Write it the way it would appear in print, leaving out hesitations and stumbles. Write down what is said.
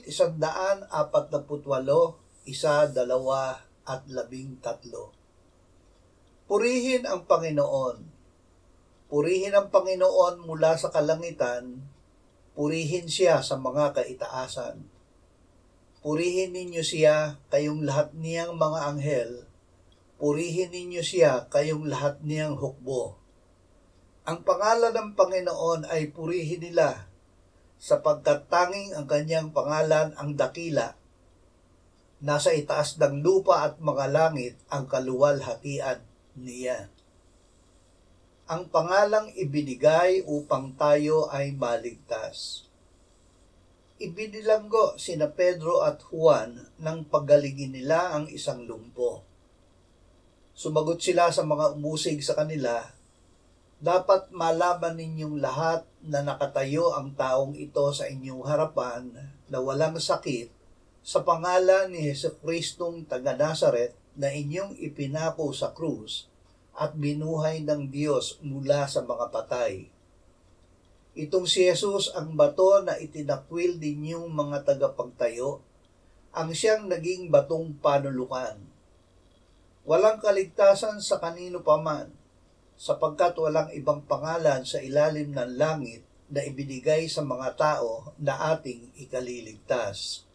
148, 1, 2, at 13. Purihin ang Panginoon. Purihin ang Panginoon mula sa kalangitan, purihin siya sa mga kaitaasan. Purihin ninyo siya, kayong lahat niyang mga anghel, purihin ninyo siya, kayong lahat niyang hukbo. Ang pangalan ng Panginoon ay purihin nila, sapagkat tanging ang kanyang pangalan ang dakila. Nasa itaas ng lupa at mga langit ang kaluwalhatian niya. Ang pangalang ibinigay upang tayo ay maligtas. Ibinilanggo sina Pedro at Juan nang paggalingin nila ang isang lumpo. Sumagot sila sa mga umusig sa kanila, "Dapat malaman ninyong lahat na nakatayo ang taong ito sa inyong harapan na walang sakit sa pangalan ni Jesucristong taga Nazaret na inyong ipinako sa krus at binuhay ng Diyos mula sa mga patay. Itong si Jesus ang bato na itinakwil ninyong mga tagapagtayo, ang siyang naging batong panulukan. Walang kaligtasan sa kanino paman, sapagkat walang ibang pangalan sa ilalim ng langit na ibinigay sa mga tao na ating ikaliligtas."